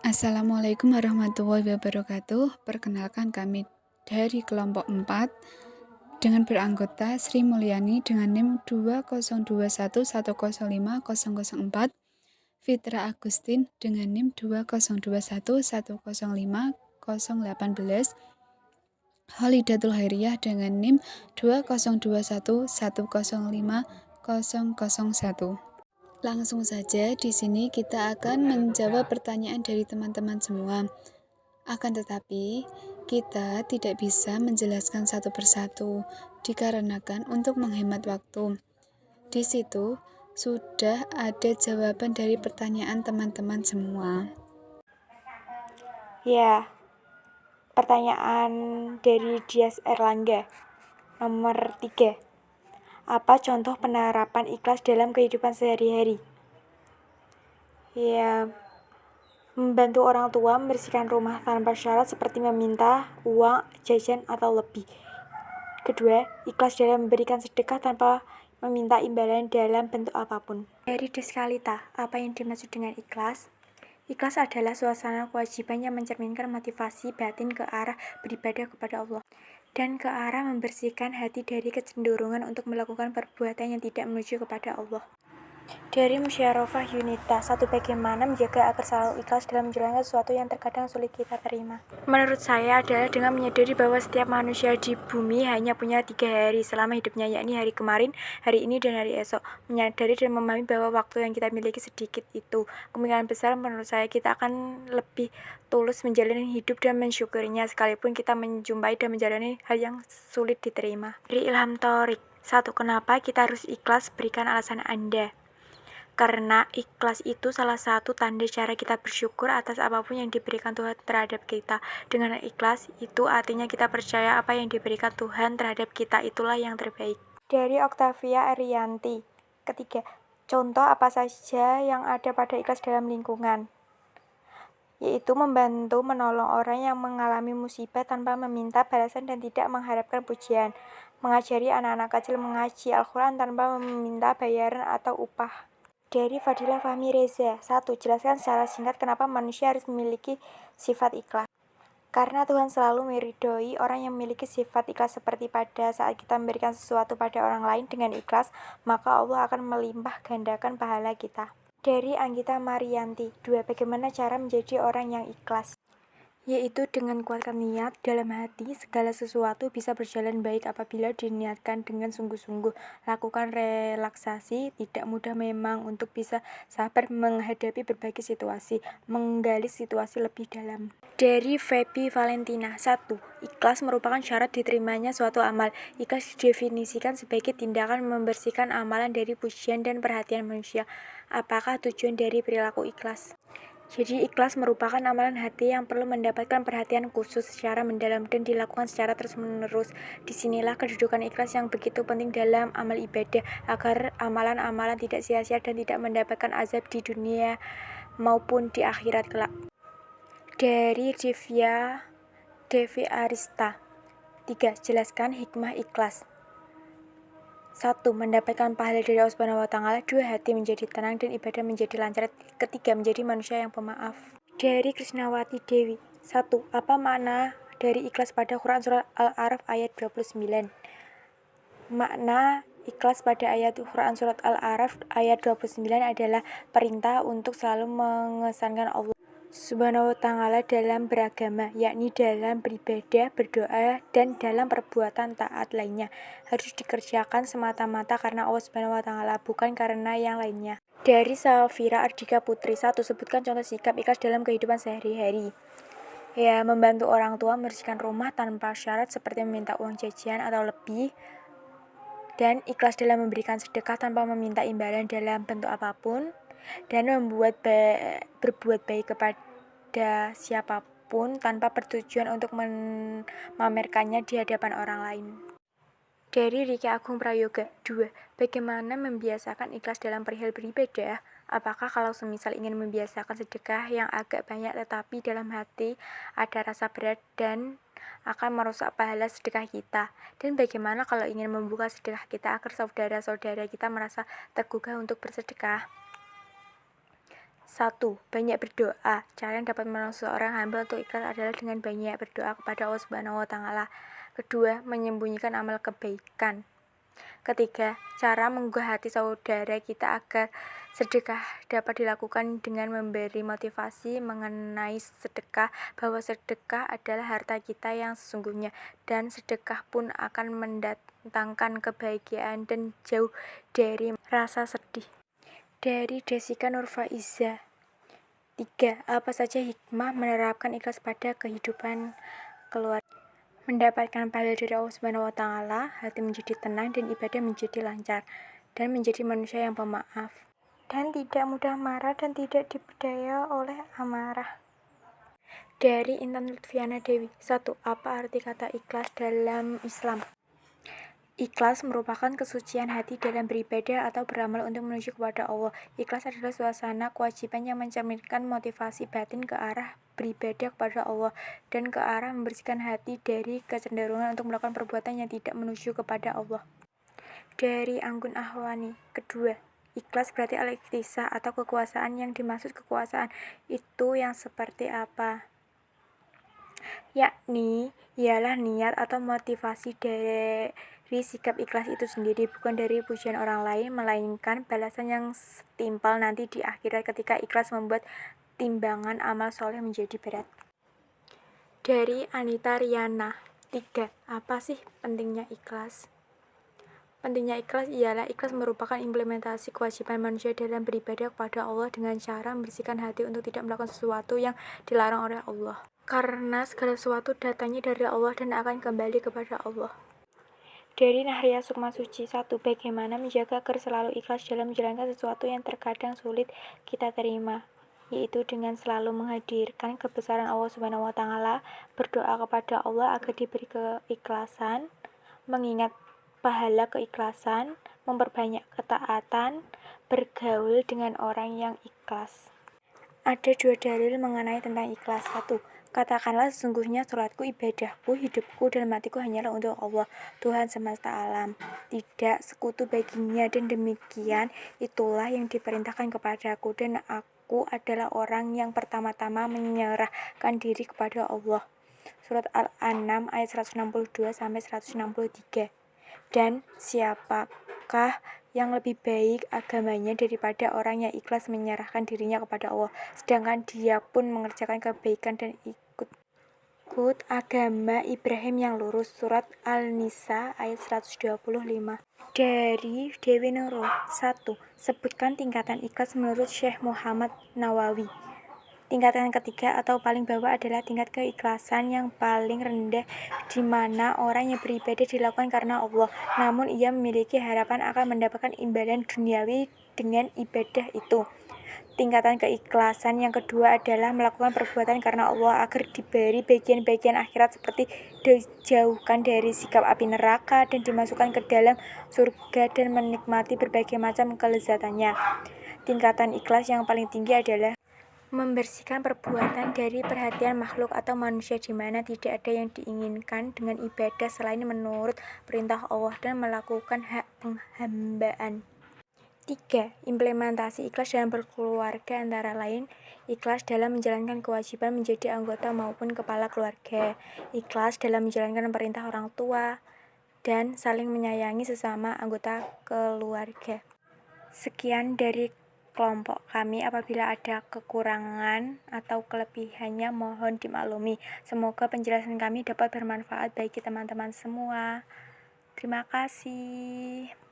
Assalamualaikum warahmatullahi wabarakatuh. Perkenalkan kami dari kelompok 4 dengan beranggota Sri Mulyani dengan NIM 20211050004, Fitra Agustin dengan NIM 20211050018, Holidatul Hairiyah dengan NIM 20211050001. Langsung saja di sini kita akan menjawab pertanyaan dari teman-teman semua. Akan tetapi, kita tidak bisa menjelaskan satu persatu dikarenakan untuk menghemat waktu. Di situ sudah ada jawaban dari pertanyaan teman-teman semua. Ya, pertanyaan dari Dias Erlangga. Nomor 3. Apa contoh penerapan ikhlas dalam kehidupan sehari-hari? Ya, membantu orang tua membersihkan rumah tanpa syarat seperti meminta uang, jajan, atau lebih. Kedua, ikhlas dalam memberikan sedekah tanpa meminta imbalan dalam bentuk apapun. Dari Deskalita, apa yang dimaksud dengan ikhlas? Ikhlas adalah suasana kewajiban yang mencerminkan motivasi batin ke arah beribadah kepada Allah dan ke arah membersihkan hati dari kecenderungan untuk melakukan perbuatan yang tidak menuju kepada Allah. Dari Musyawarah Yunita, 1. Bagaimana menjaga agar selalu ikhlas dalam menjalankan sesuatu yang terkadang sulit kita terima? Menurut saya adalah dengan menyadari bahwa setiap manusia di bumi hanya punya 3 hari selama hidupnya, yakni hari kemarin, hari ini, dan hari esok. Menyadari dan memahami bahwa waktu yang kita miliki sedikit itu, kemungkinan besar menurut saya kita akan lebih tulus menjalani hidup dan mensyukurinya sekalipun kita menjumpai dan menjalani hal yang sulit diterima. Dari Ilham Thorik, 1. Kenapa kita harus ikhlas? Berikan alasan Anda. Karena ikhlas itu salah satu tanda cara kita bersyukur atas apapun yang diberikan Tuhan terhadap kita. Dengan ikhlas itu artinya kita percaya apa yang diberikan Tuhan terhadap kita itulah yang terbaik. Dari Octavia Arianti. Ketiga, contoh apa saja yang ada pada ikhlas dalam lingkungan? Yaitu membantu menolong orang yang mengalami musibah tanpa meminta balasan dan tidak mengharapkan pujian. Mengajari anak-anak kecil mengaji Al-Quran tanpa meminta bayaran atau upah. Dari Fadila Fahmi Reza. 1. Jelaskan secara singkat kenapa manusia harus memiliki sifat ikhlas. Karena Tuhan selalu meridhoi orang yang memiliki sifat ikhlas, seperti pada saat kita memberikan sesuatu pada orang lain dengan ikhlas, maka Allah akan melimpah gandakan pahala kita. Dari Anggita Marianti. 2. Bagaimana cara menjadi orang yang ikhlas? Yaitu dengan kuatkan niat dalam hati, segala sesuatu bisa berjalan baik apabila diniatkan dengan sungguh-sungguh. Lakukan relaksasi, tidak mudah memang untuk bisa sabar menghadapi berbagai situasi, menggali situasi lebih dalam. Dari Feby Valentina. 1. Ikhlas merupakan syarat diterimanya suatu amal. Ikhlas didefinisikan sebagai tindakan membersihkan amalan dari pujian dan perhatian manusia. Apakah tujuan dari perilaku ikhlas? Jadi ikhlas merupakan amalan hati yang perlu mendapatkan perhatian khusus secara mendalam dan dilakukan secara terus-menerus. Disinilah kedudukan ikhlas yang begitu penting dalam amal ibadah, agar amalan-amalan tidak sia-sia dan tidak mendapatkan azab di dunia maupun di akhirat kelak. Dari Devi Arista. 3. Jelaskan hikmah ikhlas. 1. Mendapatkan pahala dari Allah Subhanahu wa Ta'ala. 2. Hati menjadi tenang dan ibadah menjadi lancar. 3. Menjadi manusia yang pemaaf. Dari Krisnawati Dewi. 1. Apa makna dari ikhlas pada Quran Surat Al-A'raf ayat 29? Makna ikhlas pada ayat Quran Surat Al-A'raf ayat 29 adalah perintah untuk selalu mengesankan Allah Subhanahu wa Ta'ala dalam beragama, yakni dalam beribadah, berdoa, dan dalam perbuatan taat lainnya. Harus dikerjakan semata-mata karena Allah Subhanahu wa Ta'ala, bukan karena yang lainnya. Dari Safira Ardika Putri. 1. Sebutkan contoh sikap ikhlas dalam kehidupan sehari-hari. Ya, membantu orang tua membersihkan rumah tanpa syarat seperti meminta uang jajan atau lebih, dan ikhlas dalam memberikan sedekah tanpa meminta imbalan dalam bentuk apapun, dan berbuat baik kepada siapapun tanpa bertujuan untuk memamerkannya di hadapan orang lain. Dari Riki Agung Prayoga. 2. Bagaimana membiasakan ikhlas dalam perihal beribadah? Apakah kalau semisal ingin membiasakan sedekah yang agak banyak tetapi dalam hati ada rasa berat dan akan merusak pahala sedekah kita? Dan bagaimana kalau ingin membuka sedekah kita agar saudara-saudara kita merasa tergugah untuk bersedekah? 1. Banyak berdoa. Cara yang dapat menolong seorang hamba untuk ikhlas adalah dengan banyak berdoa kepada Allah Subhanahu wa Ta'ala. Kedua, menyembunyikan amal kebaikan. Ketiga, cara menggugah hati saudara kita agar sedekah dapat dilakukan dengan memberi motivasi mengenai sedekah, bahwa sedekah adalah harta kita yang sesungguhnya, dan sedekah pun akan mendatangkan kebahagiaan dan jauh dari rasa sedih. Dari Desika Nurfaiza. 3. Apa saja hikmah menerapkan ikhlas pada kehidupan keluarga? Mendapatkan pahala dari Allah Subhanahu wa Ta'ala, hati menjadi tenang dan ibadah menjadi lancar, dan menjadi manusia yang pemaaf, dan tidak mudah marah dan tidak diperdaya oleh amarah. Dari Intan Lutfiana Dewi. 1. Apa arti kata ikhlas dalam Islam? Ikhlas merupakan kesucian hati dalam beribadah atau beramal untuk menuju kepada Allah. Ikhlas adalah suasana kewajiban yang mencerminkan motivasi batin ke arah beribadah kepada Allah dan ke arah membersihkan hati dari kecenderungan untuk melakukan perbuatan yang tidak menuju kepada Allah. Dari Anggun Ahwani. Kedua, ikhlas berarti al-ikhtisas atau kekuasaan. Yang dimaksud kekuasaan itu yang seperti apa? Yakni ialah niat atau motivasi dari sikap ikhlas itu sendiri, bukan dari pujian orang lain, melainkan balasan yang setimpal nanti di akhirat ketika ikhlas membuat timbangan amal soleh menjadi berat. Dari Anita Riana. 3. Apa sih pentingnya ikhlas? Pentingnya ikhlas ialah ikhlas merupakan implementasi kewajiban manusia dalam beribadah kepada Allah dengan cara membersihkan hati untuk tidak melakukan sesuatu yang dilarang oleh Allah. Karena segala sesuatu datangnya dari Allah dan akan kembali kepada Allah. Dari Nahria Sukma Suci. 1. Bagaimana menjaga agar selalu ikhlas dalam menjalankan sesuatu yang terkadang sulit kita terima, yaitu dengan selalu menghadirkan kebesaran Allah Subhanahu wa Ta'ala, berdoa kepada Allah agar diberi keikhlasan, mengingat pahala keikhlasan, memperbanyak ketaatan, bergaul dengan orang yang ikhlas. Ada 2 dalil mengenai tentang ikhlas. 1. Katakanlah sesungguhnya sholatku, ibadahku, hidupku, dan matiku hanyalah untuk Allah, Tuhan semesta alam. Tidak sekutu baginya, dan demikian itulah yang diperintahkan kepadaku, dan aku adalah orang yang pertama-tama menyerahkan diri kepada Allah. Surat Al-An'am ayat 162-163. Dan siapakah yang lebih baik agamanya daripada orang yang ikhlas menyerahkan dirinya kepada Allah, sedangkan dia pun mengerjakan kebaikan dan ikut agama Ibrahim yang lurus. Surat Al-Nisa ayat 125. Dari Dewi Nurul. 1. Sebutkan tingkatan ikhlas menurut Syekh Muhammad Nawawi. Tingkatan ketiga atau paling bawah adalah tingkat keikhlasan yang paling rendah, di mana orang yang beribadah dilakukan karena Allah, namun ia memiliki harapan akan mendapatkan imbalan duniawi dengan ibadah itu. Tingkatan keikhlasan yang kedua adalah melakukan perbuatan karena Allah agar diberi bagian-bagian akhirat seperti dijauhkan dari sikap api neraka dan dimasukkan ke dalam surga dan menikmati berbagai macam kelezatannya. Tingkatan ikhlas yang paling tinggi adalah membersihkan perbuatan dari perhatian makhluk atau manusia, di mana tidak ada yang diinginkan dengan ibadah selain menurut perintah Allah dan melakukan hak penghambaan. 3. Implementasi ikhlas dalam berkeluarga antara lain ikhlas dalam menjalankan kewajiban menjadi anggota maupun kepala keluarga, ikhlas dalam menjalankan perintah orang tua, dan saling menyayangi sesama anggota keluarga. Sekian dari kelompok kami. Apabila ada kekurangan atau kelebihannya mohon dimaklumi. Semoga penjelasan kami dapat bermanfaat bagi teman-teman semua. Terima kasih.